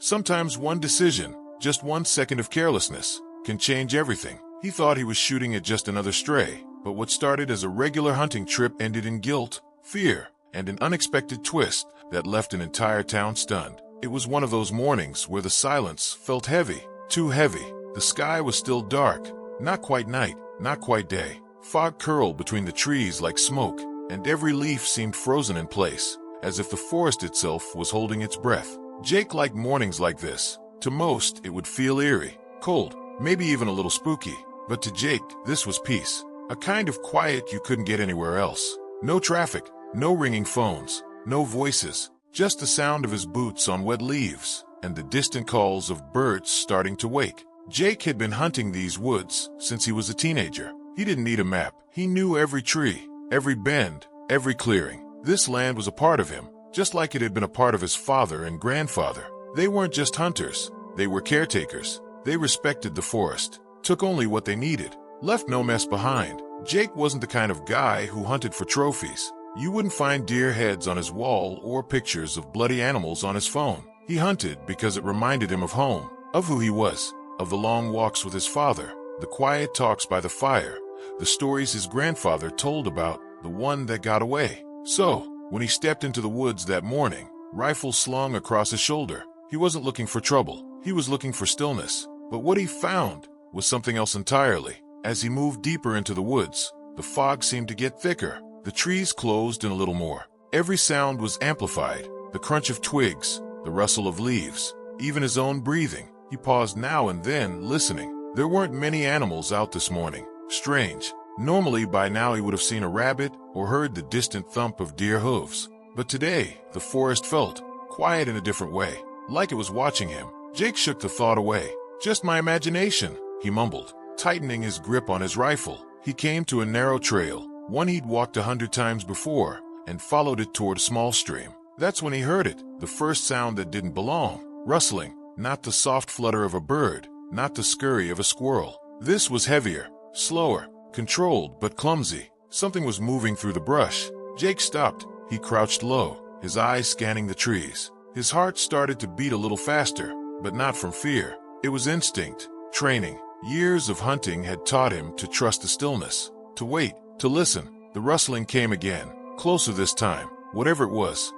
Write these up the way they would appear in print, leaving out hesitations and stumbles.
Sometimes one decision, just 1 second of carelessness, can change everything. He thought he was shooting at just another stray, but what started as a regular hunting trip ended in guilt, fear, and an unexpected twist that left an entire town stunned. It was one of those mornings where the silence felt heavy, too heavy. The sky was still dark, not quite night, not quite day. Fog curled between the trees like smoke, and every leaf seemed frozen in place, as if the forest itself was holding its breath. Jake liked mornings like this. To most, it would feel eerie, cold, maybe even a little spooky. But to Jake, this was peace. A kind of quiet you couldn't get anywhere else. No traffic, no ringing phones, no voices, just the sound of his boots on wet leaves, and the distant calls of birds starting to wake. Jake had been hunting these woods since he was a teenager. He didn't need a map. He knew every tree, every bend, every clearing. This land was a part of him, just like it had been a part of his father and grandfather. They weren't just hunters, they were caretakers. They respected the forest, took only what they needed, left no mess behind. Jake wasn't the kind of guy who hunted for trophies. You wouldn't find deer heads on his wall or pictures of bloody animals on his phone. He hunted because it reminded him of home, of who he was, of the long walks with his father, the quiet talks by the fire, the stories his grandfather told about the one that got away. So, when he stepped into the woods that morning, rifle slung across his shoulder, he wasn't looking for trouble. He was looking for stillness. But what he found was something else entirely. As he moved deeper into the woods, the fog seemed to get thicker. The trees closed in a little more. Every sound was amplified. The crunch of twigs, the rustle of leaves, even his own breathing. He paused now and then, listening. There weren't many animals out this morning. Strange. Normally by now he would have seen a rabbit or heard the distant thump of deer hooves. But today, the forest felt quiet in a different way, like it was watching him. Jake shook the thought away. Just my imagination, he mumbled, tightening his grip on his rifle. He came to a narrow trail, one he'd walked 100 times before, and followed it toward a small stream. That's when he heard it, the first sound that didn't belong. Rustling, not the soft flutter of a bird, not the scurry of a squirrel. This was heavier, slower, controlled but clumsy. Something was moving through the brush. Jake stopped. He crouched low, his eyes scanning the trees. His heart started to beat a little faster, but not from fear. It was instinct, training. Years of hunting had taught him to trust the stillness, to wait, to listen. The rustling came again, closer this time. Whatever it was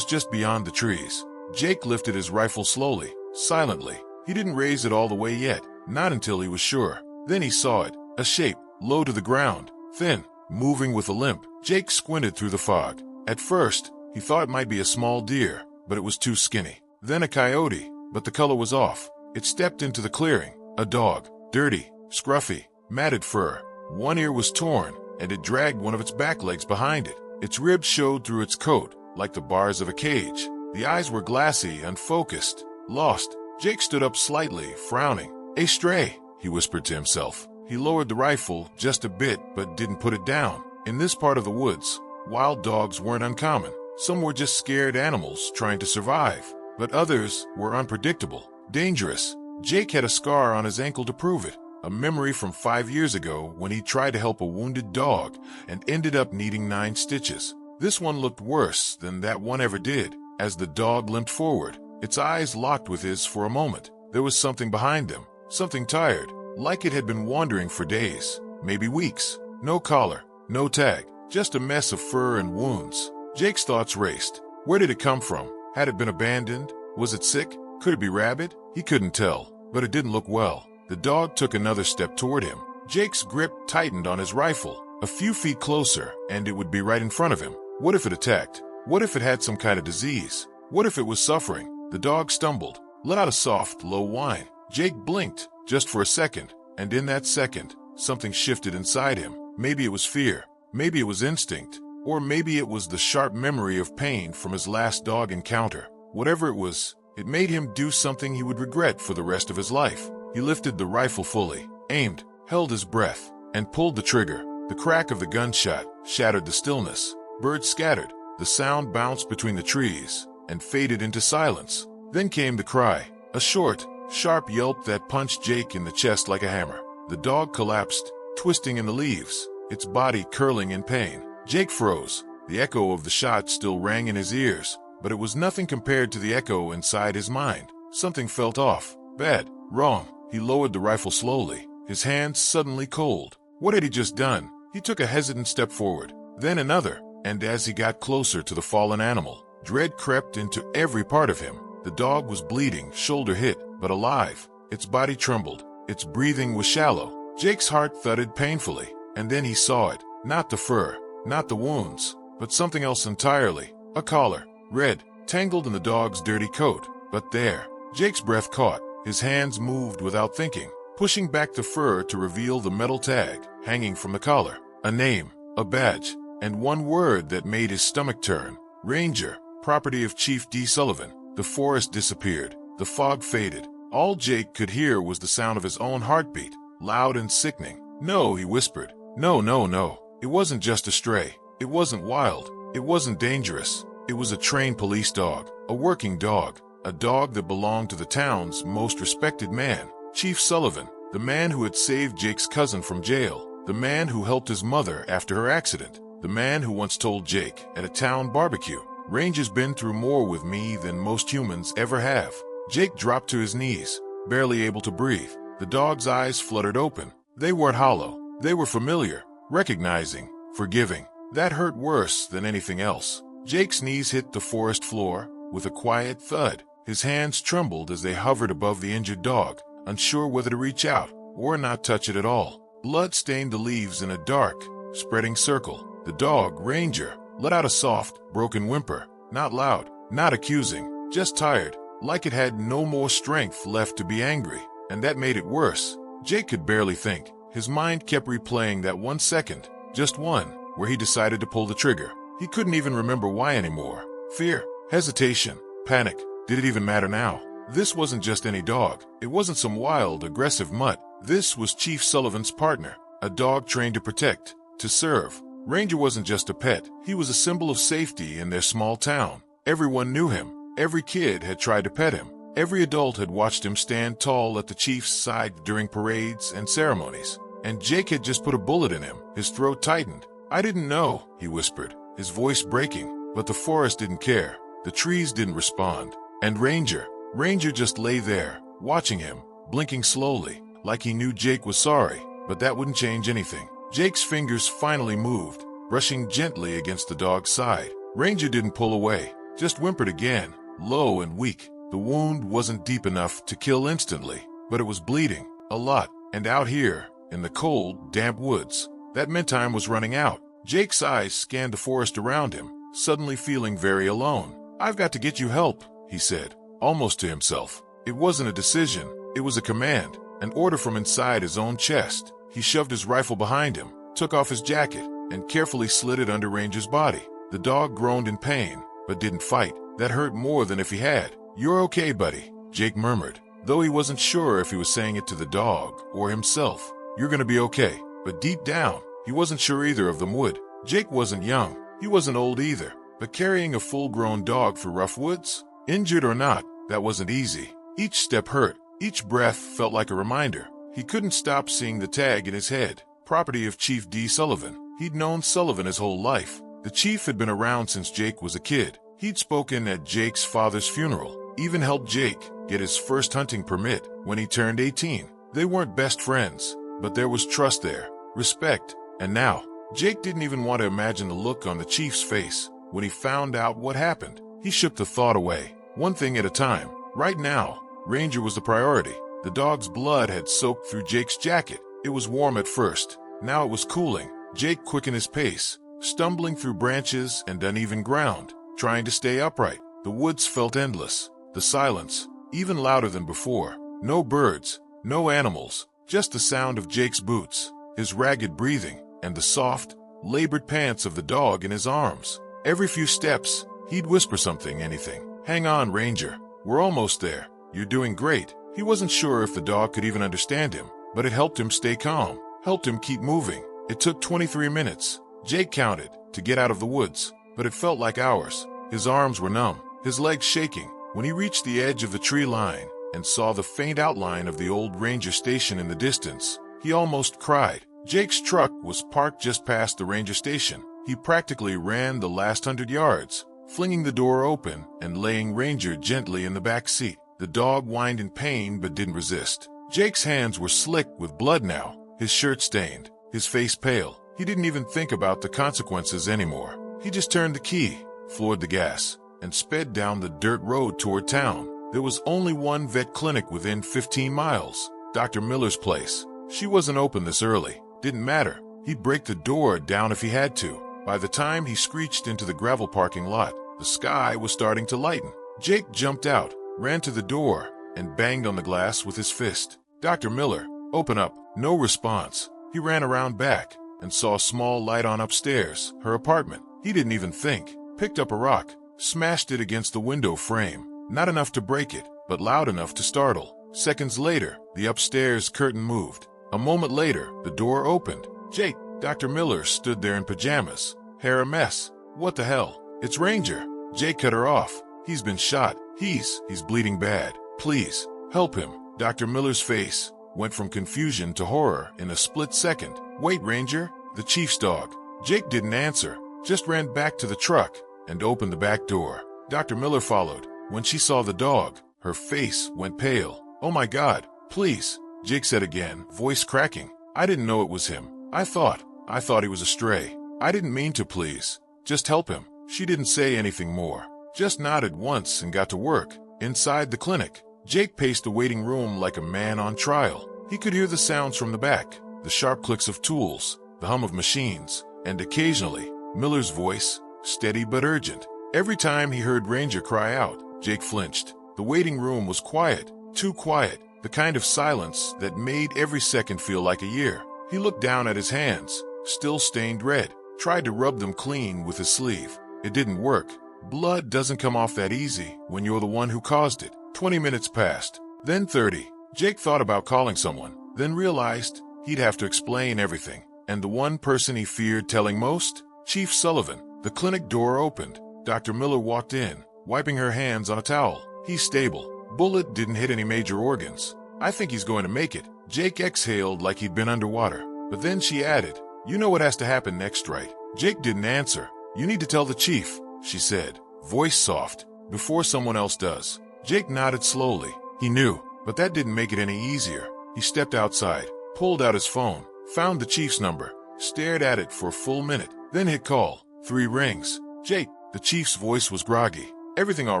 just beyond the trees. Jake lifted his rifle slowly, silently. He didn't raise it all the way yet, not until he was sure. Then he saw it, a shape, low to the ground, thin, moving with a limp. Jake squinted through the fog. At first, he thought it might be a small deer, but it was too skinny. Then a coyote, but the color was off. It stepped into the clearing. A dog, dirty, scruffy, matted fur. One ear was torn, and it dragged one of its back legs behind it. Its ribs showed through its coat, like the bars of a cage. The eyes were glassy, unfocused, lost. Jake stood up slightly, frowning. "A stray," he whispered to himself. He lowered the rifle just a bit, but didn't put it down. In this part of the woods, wild dogs weren't uncommon. Some were just scared animals trying to survive, but others were unpredictable, dangerous. Jake had a scar on his ankle to prove it, a memory from 5 years ago when he tried to help a wounded dog and ended up needing 9 stitches. This one looked worse than that one ever did. As the dog limped forward, its eyes locked with his for a moment. There was something behind them, something tired, like it had been wandering for days, maybe weeks. No collar, no tag, just a mess of fur and wounds. Jake's thoughts raced. Where did it come from? Had it been abandoned? Was it sick? Could it be rabid? He couldn't tell, but it didn't look well. The dog took another step toward him. Jake's grip tightened on his rifle. A few feet closer, and it would be right in front of him. What if it attacked? What if it had some kind of disease? What if it was suffering? The dog stumbled, let out a soft, low whine. Jake blinked, just for a second, and in that second, something shifted inside him. Maybe it was fear, maybe it was instinct, or maybe it was the sharp memory of pain from his last dog encounter. Whatever it was, it made him do something he would regret for the rest of his life. He lifted the rifle fully, aimed, held his breath, and pulled the trigger. The crack of the gunshot shattered the stillness. Birds scattered. The sound bounced between the trees and faded into silence. Then came the cry, a short, sharp yelp that punched Jake in the chest like a hammer. The dog collapsed, twisting in the leaves, its body curling in pain. Jake froze. The echo of the shot still rang in his ears, but it was nothing compared to the echo inside his mind. something felt off. Bad. Wrong. He lowered the rifle slowly, his hands suddenly cold. What had he just done? He took a hesitant step forward, then another, and as he got closer to the fallen animal, dread crept into every part of him. The dog was bleeding, shoulder hit, but alive. Its body trembled. Its breathing was shallow. Jake's heart thudded painfully, and then he saw it. Not the fur, not the wounds, but something else entirely. A collar, red, tangled in the dog's dirty coat. But there, Jake's breath caught. His hands moved without thinking, pushing back the fur to reveal the metal tag hanging from the collar. A name, a badge, and one word that made his stomach turn. Ranger, property of Chief D. Sullivan. The forest disappeared. The fog faded. All Jake could hear was the sound of his own heartbeat, loud and sickening. No, he whispered. No, no, no. It wasn't just a stray. It wasn't wild. It wasn't dangerous. It was a trained police dog, a working dog, a dog that belonged to the town's most respected man, Chief Sullivan, the man who had saved Jake's cousin from jail, the man who helped his mother after her accident, the man who once told Jake at a town barbecue, "Ranger's been through more with me than most humans ever have." Jake dropped to his knees, barely able to breathe. The dog's eyes fluttered open. They weren't hollow. They were familiar, recognizing, forgiving. That hurt worse than anything else. Jake's knees hit the forest floor with a quiet thud. His hands trembled as they hovered above the injured dog, unsure whether to reach out or not touch it at all. Blood stained the leaves in a dark, spreading circle. The dog, Ranger, let out a soft, broken whimper. Not loud, not accusing, just tired, like it had no more strength left to be angry. And that made it worse. Jake could barely think. His mind kept replaying that 1 second, just one, where he decided to pull the trigger. He couldn't even remember why anymore. Fear, hesitation, panic. Did it even matter now? This wasn't just any dog. It wasn't some wild, aggressive mutt. This was Chief Sullivan's partner, a dog trained to protect, to serve. Ranger wasn't just a pet. He was a symbol of safety in their small town. Everyone knew him. Every kid had tried to pet him. Every adult had watched him stand tall at the chief's side during parades and ceremonies. And Jake had just put a bullet in him. His throat tightened. "I didn't know," he whispered, his voice breaking. But the forest didn't care. The trees didn't respond. And Ranger just lay there, watching him, blinking slowly, like he knew Jake was sorry. But that wouldn't change anything. Jake's fingers finally moved, brushing gently against the dog's side. Ranger didn't pull away, just whimpered again, low and weak. The wound wasn't deep enough to kill instantly, but it was bleeding, a lot. And out here, in the cold, damp woods, that meant time was running out. Jake's eyes scanned the forest around him, suddenly feeling very alone. "I've got to get you help," he said, almost to himself. It wasn't a decision, it was a command, an order from inside his own chest. He shoved his rifle behind him, took off his jacket, and carefully slid it under Ranger's body. The dog groaned in pain, but didn't fight. That hurt more than if he had. "You're okay, buddy," Jake murmured, though he wasn't sure if he was saying it to the dog or himself. "You're gonna be okay." But deep down, he wasn't sure either of them would. Jake wasn't young, he wasn't old either, but carrying a full-grown dog through rough woods, injured or not, that wasn't easy. Each step hurt, each breath felt like a reminder. He couldn't stop seeing the tag in his head, property of Chief D. Sullivan. He'd known Sullivan his whole life. The chief had been around since Jake was a kid. He'd spoken at Jake's father's funeral, even helped Jake get his first hunting permit when he turned 18. They weren't best friends, but there was trust there, respect, and now, Jake didn't even want to imagine the look on the chief's face when he found out what happened. He shook the thought away, one thing at a time. Right now, Ranger was the priority. The dog's blood had soaked through Jake's jacket. It was warm at first. Now it was cooling. Jake quickened his pace, stumbling through branches and uneven ground, trying to stay upright. The woods felt endless. The silence, even louder than before. No birds, no animals, just the sound of Jake's boots, his ragged breathing, and the soft, labored pants of the dog in his arms. Every few steps, he'd whisper something, anything. "Hang on, Ranger. We're almost there. You're doing great." He wasn't sure if the dog could even understand him, but it helped him stay calm, helped him keep moving. It took 23 minutes, Jake counted, to get out of the woods, but it felt like hours. His arms were numb, his legs shaking. When he reached the edge of the tree line and saw the faint outline of the old ranger station in the distance, he almost cried. Jake's truck was parked just past the ranger station. He practically ran the last 100 yards, flinging the door open and laying Ranger gently in the back seat. The dog whined in pain but didn't resist. Jake's hands were slick with blood now, his shirt stained, his face pale. He didn't even think about the consequences anymore. He just turned the key, floored the gas, and sped down the dirt road toward town. There was only one vet clinic within 15 miles, Dr. Miller's place. She wasn't open this early. Didn't matter. He'd break the door down if he had to. By the time he screeched into the gravel parking lot, the sky was starting to lighten. Jake jumped out, ran to the door, and banged on the glass with his fist. "Dr. Miller, open up." No response. He ran around back and saw a small light on upstairs, her apartment. He didn't even think. Picked up a rock, smashed it against the window frame. Not enough to break it, but loud enough to startle. Seconds later, the upstairs curtain moved. A moment later, the door opened. Jake, Dr. Miller stood there in pajamas, hair a mess. "What the hell? It's Ranger." Jake cut her off. "He's been shot. He's bleeding bad. Please, help him." Dr. Miller's face went from confusion to horror in a split second. "Wait, Ranger, the chief's dog." Jake didn't answer, just ran back to the truck and opened the back door. Dr. Miller followed. When she saw the dog, her face went pale. "Oh my God, please," Jake said again, voice cracking. "I didn't know it was him. I thought he was a stray. I didn't mean to, please. Just help him." She didn't say anything more, just nodded once and got to work. Inside the clinic, Jake paced the waiting room like a man on trial. He could hear the sounds from the back, the sharp clicks of tools, the hum of machines, and occasionally, Miller's voice, steady but urgent. Every time he heard Ranger cry out, Jake flinched. The waiting room was quiet, too quiet, the kind of silence that made every second feel like a year. He looked down at his hands, still stained red, tried to rub them clean with his sleeve. It didn't work. Blood doesn't come off that easy when you're the one who caused it. 20 minutes passed, then 30. Jake thought about calling someone, then realized he'd have to explain everything. And the one person he feared telling most? Chief Sullivan. The clinic door opened. Dr. Miller walked in, wiping her hands on a towel. "He's stable. Bullet didn't hit any major organs. I think he's going to make it." Jake exhaled like he'd been underwater. But then she added, "You know what has to happen next, right?" Jake didn't answer. "You need to tell the chief," she said, voice soft, "before someone else does." Jake nodded slowly. He knew, but that didn't make it any easier. He stepped outside, pulled out his phone, found the chief's number, stared at it for a full minute, then hit call. 3 rings. "Jake." The chief's voice was groggy. "Everything all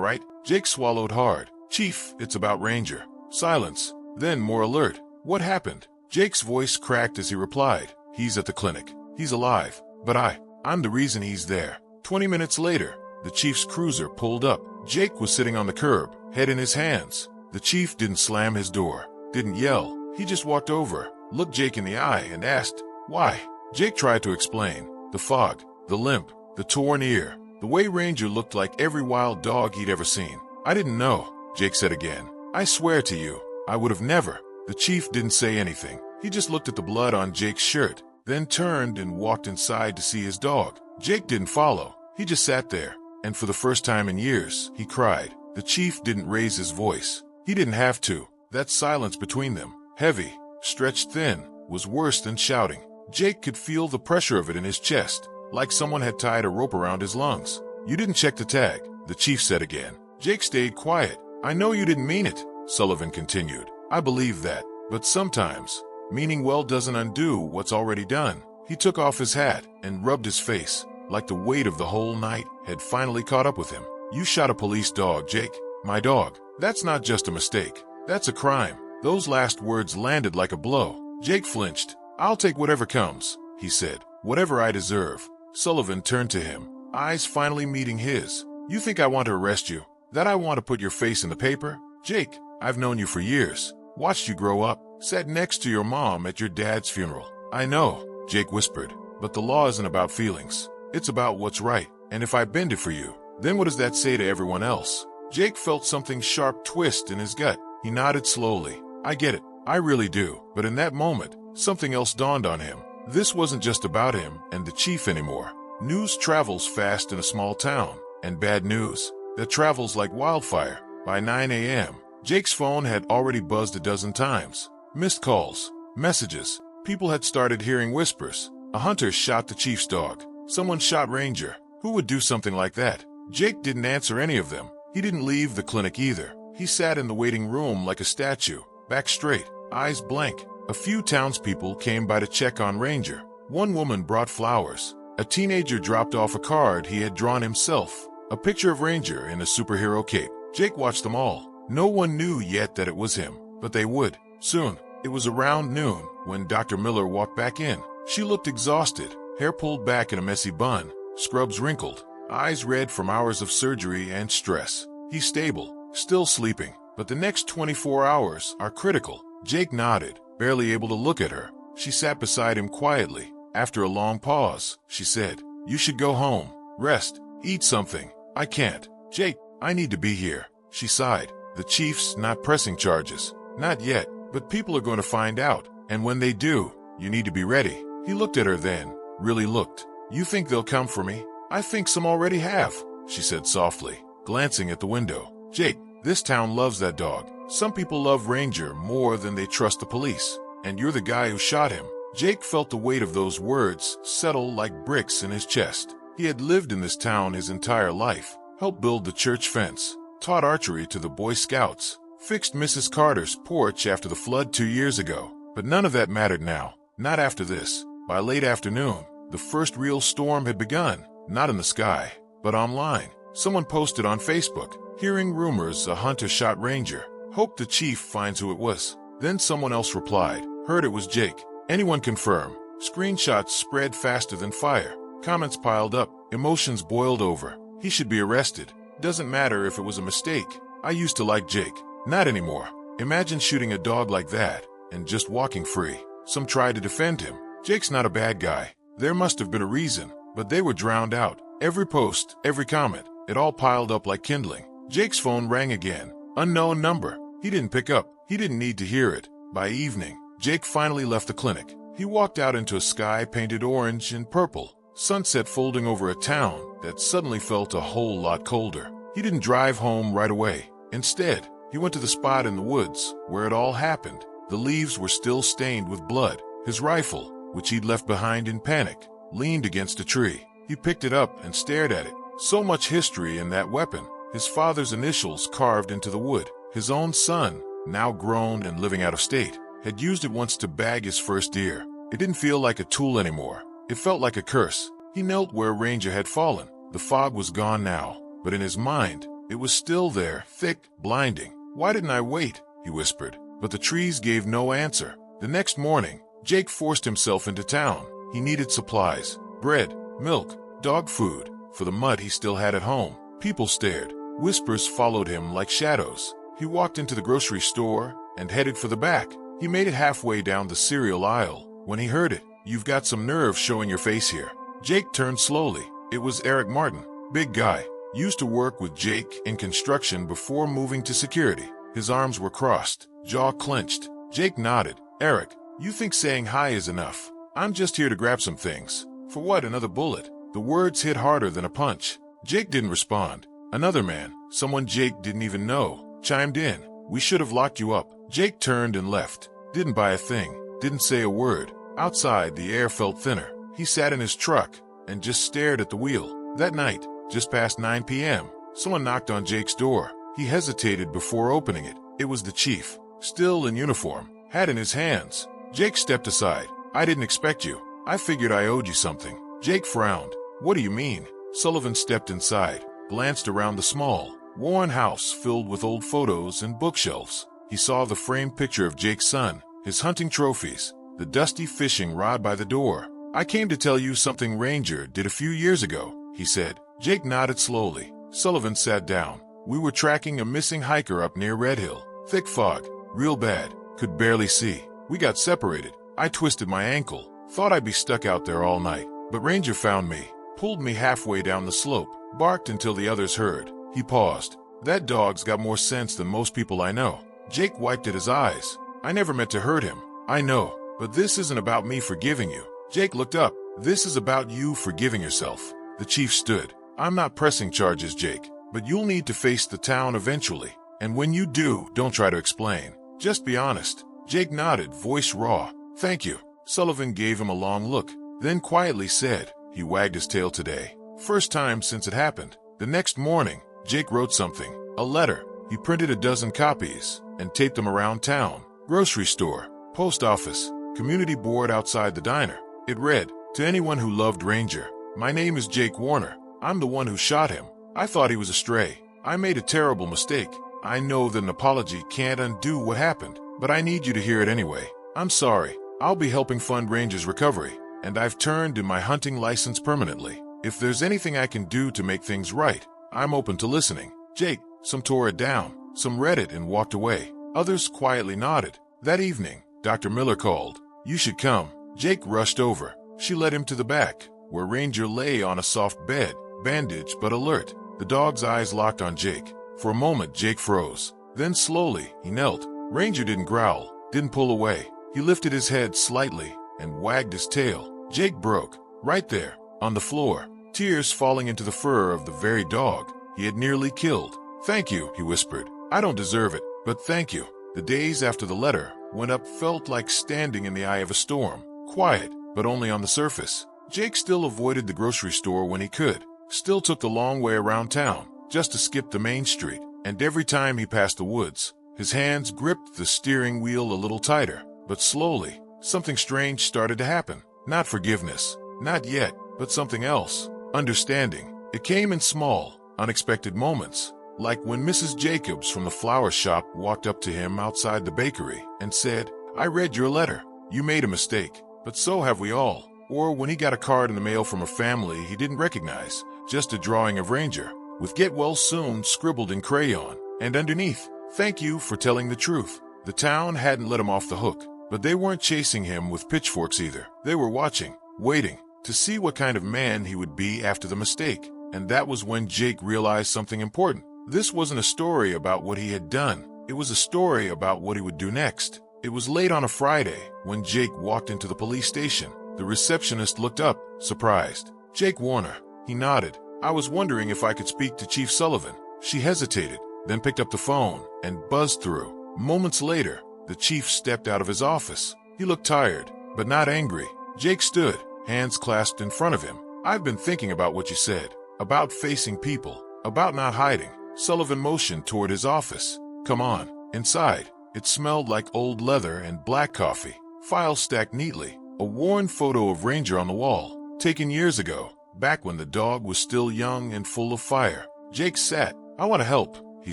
right?" Jake swallowed hard. "Chief, it's about Ranger." Silence, then more alert. "What happened?" Jake's voice cracked as he replied, "He's at the clinic. He's alive. But I'm the reason he's there." 20 minutes later, the chief's cruiser pulled up. Jake was sitting on the curb, head in his hands. The chief didn't slam his door, didn't yell. He just walked over, looked Jake in the eye, and asked, "Why?" Jake tried to explain. The fog, the limp, the torn ear, the way Ranger looked like every wild dog he'd ever seen. "I didn't know," Jake said again. "I swear to you, I would have never." The chief didn't say anything. He just looked at the blood on Jake's shirt, then turned and walked inside to see his dog. Jake didn't follow. He just sat there, and for the first time in years, he cried. The chief didn't raise his voice. He didn't have to. That silence between them, heavy, stretched thin, was worse than shouting. Jake could feel the pressure of it in his chest, like someone had tied a rope around his lungs. "You didn't check the tag," the chief said again. Jake stayed quiet. "I know you didn't mean it," Sullivan continued. "I believe that. But sometimes, meaning well doesn't undo what's already done." He took off his hat and rubbed his face, like the weight of the whole night had finally caught up with him. "You shot a police dog, Jake. My dog. That's not just a mistake. That's a crime." Those last words landed like a blow. Jake flinched. "I'll take whatever comes," he said. "Whatever I deserve." Sullivan turned to him, eyes finally meeting his. "You think I want to arrest you? That I want to put your face in the paper? Jake, I've known you for years. Watched you grow up. Sat next to your mom at your dad's funeral." "I know," Jake whispered. "But the law isn't about feelings. It's about what's right. And if I bend it for you, then what does that say to everyone else?" Jake felt something sharp twist in his gut. He nodded slowly. "I get it. I really do." But in that moment, something else dawned on him. This wasn't just about him and the chief anymore. News travels fast in a small town, and bad news, that travels like wildfire. By 9 a.m., Jake's phone had already buzzed a dozen times. Missed calls, messages. People had started hearing whispers. A hunter shot the chief's dog. Someone shot Ranger. Who would do something like that? Jake didn't answer any of them. He didn't leave the clinic either. He sat in the waiting room like a statue, back straight, eyes blank. A few townspeople came by to check on Ranger. One woman brought flowers. A teenager dropped off a card he had drawn himself, a picture of Ranger in a superhero cape. Jake watched them all. No one knew yet that it was him, but they would, soon. It was around noon when Dr. Miller walked back in. She looked exhausted, hair pulled back in a messy bun, scrubs wrinkled, eyes red from hours of surgery and stress. He's stable, still sleeping, but the next 24 hours are critical. Jake nodded, barely able to look at her. She sat beside him quietly. After a long pause, she said, "You should go home, rest, eat something." "I can't. Jake, I need to be here." She sighed. "The chief's not pressing charges. Not yet, but people are going to find out. And when they do, you need to be ready." He looked at her then, really looked. "You think they'll come for me?" "I think some already have," she said softly, glancing at the window. "Jake, this town loves that dog. Some people love Ranger more than they trust the police. And you're the guy who shot him." Jake felt the weight of those words settle like bricks in his chest. He had lived in this town his entire life, helped build the church fence, taught archery to the Boy Scouts, fixed Mrs. Carter's porch after the flood 2 years ago. But none of that mattered now, not after this. By late afternoon, the first real storm had begun, not in the sky, but online. Someone posted on Facebook, hearing rumors a hunter shot Ranger, hoped the chief finds who it was. Then someone else replied, heard it was Jake. Anyone confirm? Screenshots spread faster than fire. Comments piled up, emotions boiled over. He should be arrested. Doesn't matter if it was a mistake. I used to like Jake. Not anymore. Imagine shooting a dog like that and just walking free. Some tried to defend him. Jake's not a bad guy. There must have been a reason, but they were drowned out. Every post, every comment, it all piled up like kindling. Jake's phone rang again. Unknown number. He didn't pick up. He didn't need to hear it. By evening, Jake finally left the clinic. He walked out into a sky painted orange and purple, sunset folding over a town that suddenly felt a whole lot colder. He didn't drive home right away. Instead, he went to the spot in the woods where it all happened. The leaves were still stained with blood. His rifle, which he'd left behind in panic, leaned against a tree. He picked it up and stared at it. So much history in that weapon. His father's initials carved into the wood. His own son, now grown and living out of state, had used it once to bag his first deer. It didn't feel like a tool anymore. It felt like a curse. He knelt where Ranger had fallen. The fog was gone now, but in his mind, it was still there, thick, blinding. "Why didn't I wait?" he whispered. But the trees gave no answer. The next morning, Jake forced himself into town. He needed supplies, bread, milk, dog food, for the mud he still had at home. People stared. Whispers followed him like shadows. He walked into the grocery store and headed for the back. He made it halfway down the cereal aisle when he heard it. "You've got some nerve showing your face here." Jake turned slowly. It was Eric Martin, big guy. Used to work with Jake in construction before moving to security. His arms were crossed, jaw clenched. Jake nodded. "Eric, you think saying hi is enough? I'm just here to grab some things." "For what, another bullet?" The words hit harder than a punch. Jake didn't respond. Another man, someone Jake didn't even know, chimed in. "We should have locked you up." Jake turned and left. Didn't buy a thing. Didn't say a word. Outside, the air felt thinner. He sat in his truck and just stared at the wheel. That night, just past 9 p.m., someone knocked on Jake's door. He hesitated before opening it. It was the chief, still in uniform, hat in his hands. Jake stepped aside. "I didn't expect you. I figured I owed you something." Jake frowned. "What do you mean?" Sullivan stepped inside, glanced around the small, worn house filled with old photos and bookshelves. He saw the framed picture of Jake's son, his hunting trophies, the dusty fishing rod by the door. "I came to tell you something Ranger did a few years ago," he said. Jake nodded slowly. Sullivan sat down. "We were tracking a missing hiker up near Red Hill. Thick fog, real bad, could barely see. We got separated. I twisted my ankle, thought I'd be stuck out there all night. But Ranger found me, pulled me halfway down the slope, barked until the others heard." He paused. "That dog's got more sense than most people I know." Jake wiped at his eyes. "I never meant to hurt him. I know, but this isn't about me forgiving you." Jake looked up. "This is about you forgiving yourself." The chief stood. "I'm not pressing charges, Jake, but you'll need to face the town eventually. And when you do, don't try to explain. Just be honest." Jake nodded, voice raw. "Thank you." Sullivan gave him a long look, then quietly said, he wagged his tail today. First time since it happened. The next morning, Jake wrote something. A letter. He printed a dozen copies and taped them around town. Grocery store, post office, community board outside the diner. It read, "To anyone who loved Ranger, my name is Jake Warner. I'm the one who shot him. I thought he was a stray. I made a terrible mistake. I know that an apology can't undo what happened, but I need you to hear it anyway. I'm sorry. I'll be helping fund Ranger's recovery, and I've turned in my hunting license permanently. If there's anything I can do to make things right, I'm open to listening." Jake, some tore it down, some read it and walked away. Others quietly nodded. That evening, Dr. Miller called. "You should come." Jake rushed over. She led him to the back, where Ranger lay on a soft bed, bandaged but alert. The dog's eyes locked on Jake. For a moment, Jake froze. Then slowly, he knelt. Ranger didn't growl, didn't pull away. He lifted his head slightly and wagged his tail. Jake broke, right there, on the floor, tears falling into the fur of the very dog he had nearly killed. "Thank you," he whispered. "I don't deserve it, but thank you." The days after the letter went up felt like standing in the eye of a storm. Quiet, but only on the surface. Jake still avoided the grocery store when he could, still took the long way around town, just to skip the main street, and every time he passed the woods, his hands gripped the steering wheel a little tighter. But slowly, something strange started to happen. Not forgiveness, not yet, but something else. Understanding. It came in small, unexpected moments, like when Mrs. Jacobs from the flower shop walked up to him outside the bakery and said, "I read your letter. You made a mistake, but so have we all." Or when he got a card in the mail from a family he didn't recognize, just a drawing of Ranger, with "Get well soon" scribbled in crayon, and underneath, "Thank you for telling the truth." The town hadn't let him off the hook, but they weren't chasing him with pitchforks either. They were watching, waiting, to see what kind of man he would be after the mistake. And that was when Jake realized something important. This wasn't a story about what he had done. It was a story about what he would do next. It was late on a Friday when Jake walked into the police station. The receptionist looked up, surprised. "Jake Warner." He nodded. "I was wondering if I could speak to Chief Sullivan." She hesitated, then picked up the phone and buzzed through. Moments later, the chief stepped out of his office. He looked tired, but not angry. Jake stood, hands clasped in front of him. "I've been thinking about what you said, about facing people, about not hiding." Sullivan motioned toward his office. "Come on." Inside, it smelled like old leather and black coffee. Files stacked neatly. A worn photo of Ranger on the wall, taken years ago, back when the dog was still young and full of fire. Jake sat. "I want to help," he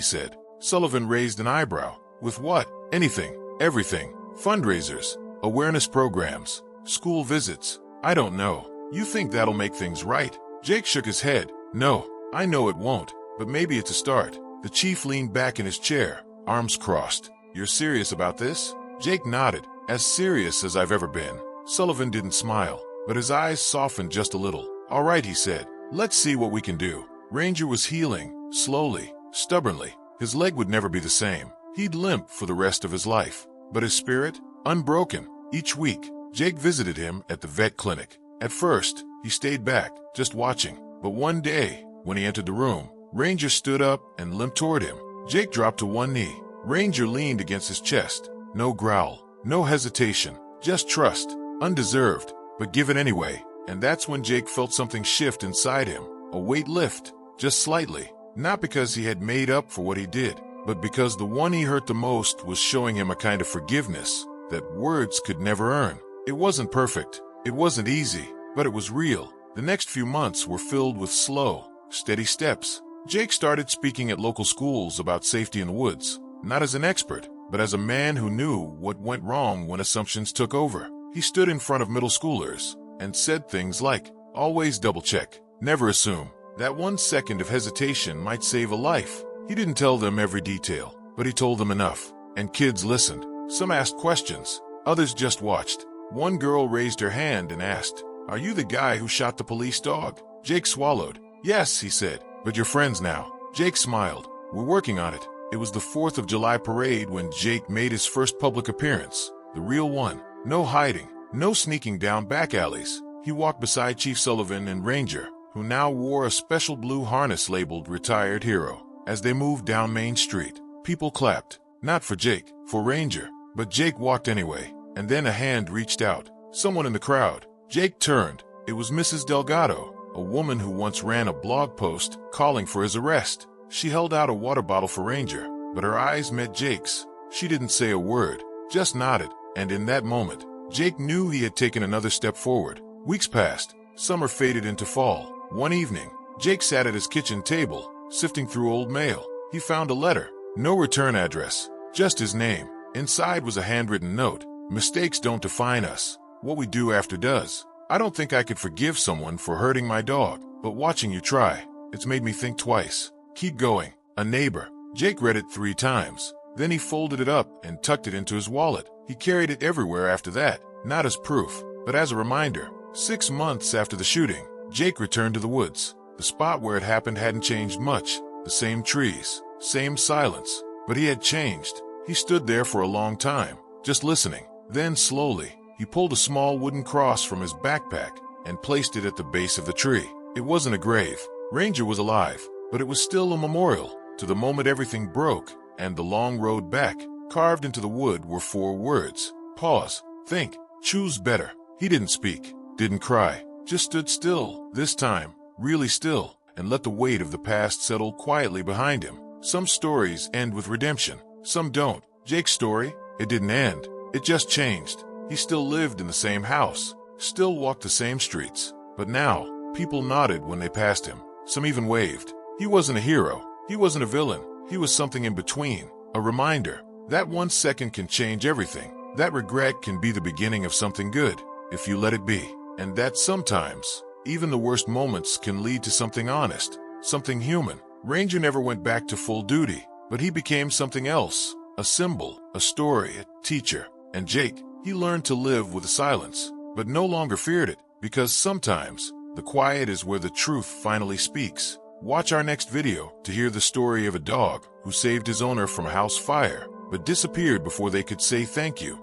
said. Sullivan raised an eyebrow. "With what?" "Anything. Everything. Fundraisers, awareness programs, school visits. I don't know. You think that'll make things right?" Jake shook his head. "No, I know it won't, but maybe it's a start." The chief leaned back in his chair, arms crossed. "You're serious about this?" Jake nodded. "As serious as I've ever been." Sullivan didn't smile, but his eyes softened just a little. "All right," he said. "Let's see what we can do." Ranger was healing, slowly, stubbornly. His leg would never be the same. He'd limp for the rest of his life. But his spirit, unbroken. Each week, Jake visited him at the vet clinic. At first, he stayed back, just watching. But one day, when he entered the room, Ranger stood up and limped toward him. Jake dropped to one knee. Ranger leaned against his chest. No growl, no hesitation, just trust. Undeserved, but given anyway. And that's when Jake felt something shift inside him. A weight lift, just slightly. Not because he had made up for what he did, but because the one he hurt the most was showing him a kind of forgiveness that words could never earn. It wasn't perfect. It wasn't easy, but it was real. The next few months were filled with slow, steady steps. Jake started speaking at local schools about safety in the woods, not as an expert, but as a man who knew what went wrong when assumptions took over. He stood in front of middle schoolers and said things like, "Always double check, never assume." That 1 second of hesitation might save a life. He didn't tell them every detail, but he told them enough. And kids listened. Some asked questions, others just watched. One girl raised her hand and asked, "Are you the guy who shot the police dog?" Jake swallowed. "Yes," he said, "but you're friends now." Jake smiled. "We're working on it." It was the 4th of July parade when Jake made his first public appearance, the real one. No hiding, no sneaking down back alleys. He walked beside Chief Sullivan and Ranger, who now wore a special blue harness labeled Retired Hero. As they moved down Main Street, people clapped. Not for Jake, for Ranger. But Jake walked anyway, and then a hand reached out. Someone in the crowd. Jake turned. It was Mrs. Delgado, a woman who once ran a blog post calling for his arrest. She held out a water bottle for Ranger. but her eyes met Jake's. She didn't say a word, just nodded, and in that moment, Jake knew he had taken another step forward. Weeks passed. Summer faded into fall. One evening, Jake sat at his kitchen table, sifting through old mail. He found a letter. No return address, just his name. Inside was a handwritten note. Mistakes don't define us. What we do after does. I don't think I could forgive someone for hurting my dog, but watching you try, it's made me think twice. Keep going. A neighbor. Jake read it 3 times. Then he folded it up and tucked it into his wallet. He carried it everywhere after that, not as proof, but as a reminder. 6 months after the shooting, Jake returned to the woods. The spot where it happened hadn't changed much. The same trees, same silence, but he had changed. He stood there for a long time, just listening. Then slowly, he pulled a small wooden cross from his backpack and placed it at the base of the tree. It wasn't a grave. Ranger was alive, but it was still a memorial to the moment everything broke and the long road back. Carved into the wood were 4 words. Pause, think, choose better. He didn't speak, didn't cry, just stood still, this time, really still, and let the weight of the past settle quietly behind him. Some stories end with redemption, some don't. Jake's story, it didn't end, it just changed. He still lived in the same house, still walked the same streets, but now, people nodded when they passed him. Some even waved. He wasn't a hero, he wasn't a villain, he was something in between, a reminder that 1 second can change everything. That regret can be the beginning of something good, if you let it be. And that sometimes, even the worst moments can lead to something honest, something human. Ranger never went back to full duty, but he became something else. A symbol, a story, a teacher. And Jake, he learned to live with silence, but no longer feared it, because sometimes, the quiet is where the truth finally speaks. Watch our next video to hear the story of a dog who saved his owner from a house fire, but disappeared before they could say thank you.